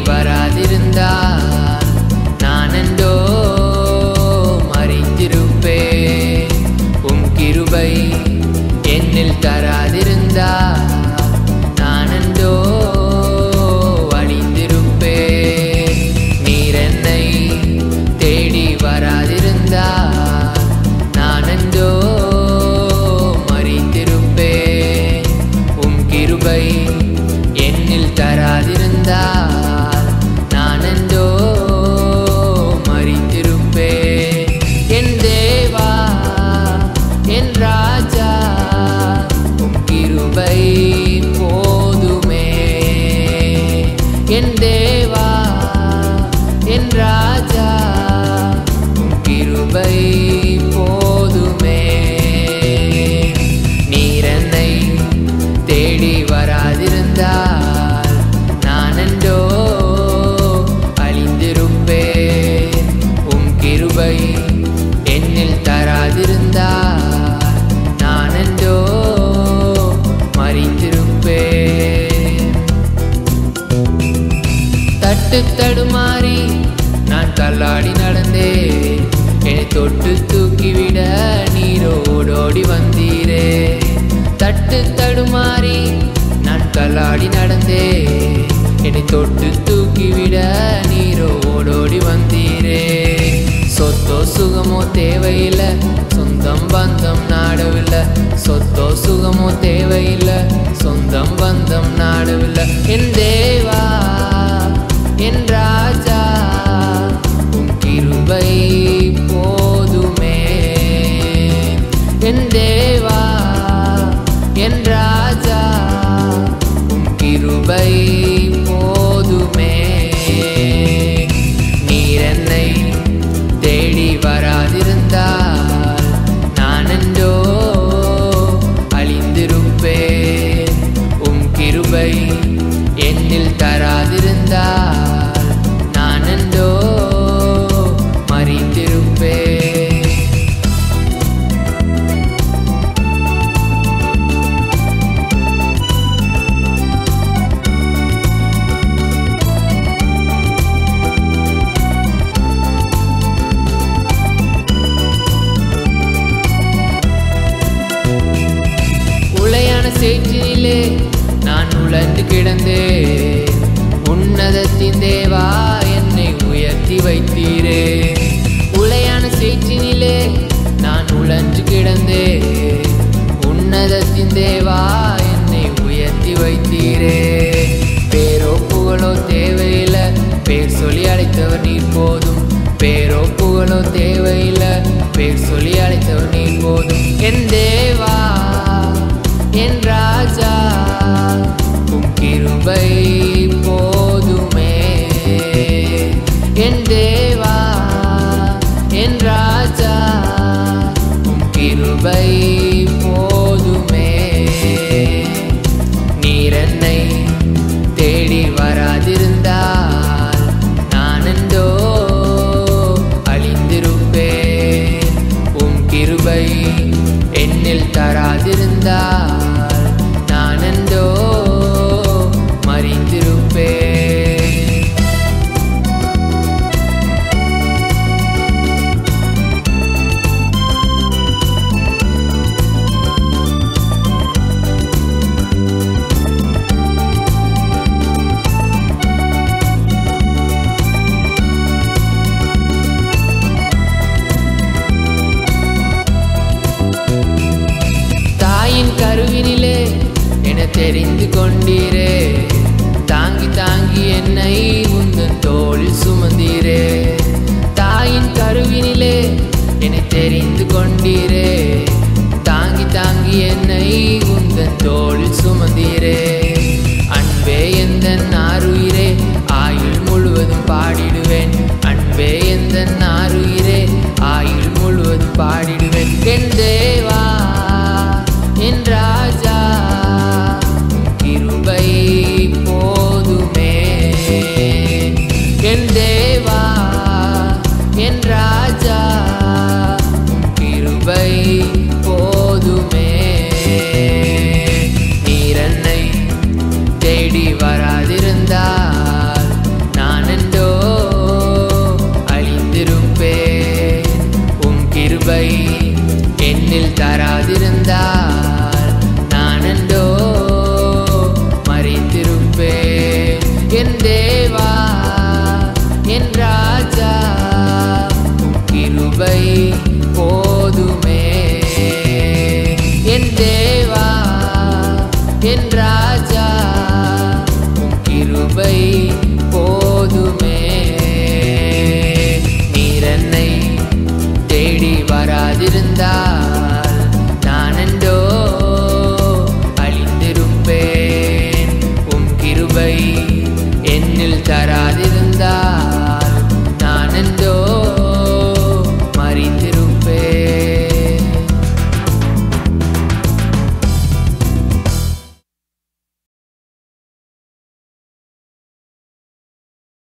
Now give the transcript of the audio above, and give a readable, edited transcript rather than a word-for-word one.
வராதிருந்தால் நானென்றோ மறித்திருப்பேன். உம் கிருபை என்னில் தராதிருந்தால் நானென்றோ அழிந்திருப்பேன். நீர் என்னை தேடி வராதிருந்தால் நானென்றோ மறித்திருப்பேன். உம் கிருபை என்னில் தராதிருந்தால் நானென்றோ மறித்திருப்பேன். என் தேவா என் ராஜா உம் கிருபை போதுமே. என் தேவா என் ராஜா உம் கிருபை போதுமே. நீர் என்னை தேடி வராதிருந்தால் நானென்றோ அழிந்திருப்பேன். உம் கிருபை என்னில் தராதிருந்தால் நானென்றோ மறித்திருப்பேன். தட்டு தடுமாறி நான் தள்ளாடி நடந்தேன். என்னை தொட்டு தூக்கிவிட நீரோடோடி வந்தீரே. தட்டு தடுமாறி நான் தள்ளாடி நடந்தேன். என்னை தொட்டு தூக்கிவிட நீரோடோடி வந்தீரே. சொத்தோ சுகமோ தேவையில்லை, சொந்தம் பந்தம் நாடவில்லை. சொத்தோ சுகமோ தேவையில்லை, சொந்தம் பந்தம் நாடவில்லை. என் தேவா என் ராஜா உம் கிருபை போதுமே. என் தேவா என் ராஜா உம் கிருபை போதுமே. நீர் என்னை தேடி வராதிருந்தால் நானென்றோ அழிந்திருப்பேன். உம் கிருபை என்னில் தராதிருந்தால் நானென்றோ மறித்திருப்பேன். உளையான சேற்றினிலே நான் உழன்று கிடந்தேன். உன்னதத்தின் தேவா என்னை உயர்த்தி வைத்தீரே. உளையான சேற்றினிலே நான் உழன்று கிடந்தேன். உன்னதத்தின் தேவா என்னை உயர்த்தி வைத்தீரே. பேரோ புகழோ தேவையில்லை, பேர் சொல்லி அழைத்தவர் நீர் போதும். பேரோ புகழோ தேவையில்லை, பேர் சொல்லி அழைத்தவர் நீர் போதும். என் தேவா என் ராஜா உம் கிருபை போதுமே. என் தேவா என் ராஜா உம் கிருபை போதுமே. நீர் என்னை தேடி வராதிருந்தால் நானென்றோ அழிந்திருப்பேன். உம் கிருபை என்னில் தராதிருந்தால் நானென்றோ மறித்திருப்பேன். தாயின் கருவினிலே என தெரிந்து கொண்டீரே. தாங்கி தாங்கி என்னை உந்தன் தோளில் சுமந்தீரே. தாயின் கருவினிலே என்னை தெரிந்து கொண்டீரே. தாங்கி தாங்கி என்னை உந்தன் தோளில் சுமந்தீரே. அன்பே எந்தன் ஆருயிரே ஆயுள் முழுவதும் பாடிடுவேன். அன்பே எந்தன் ஆருயிரே ஆயுள் முழுவதும் பாடிடுவேன். என் தேவா என் ராஜா கிருபை தேவா என் ராஜா, உம் கிருபை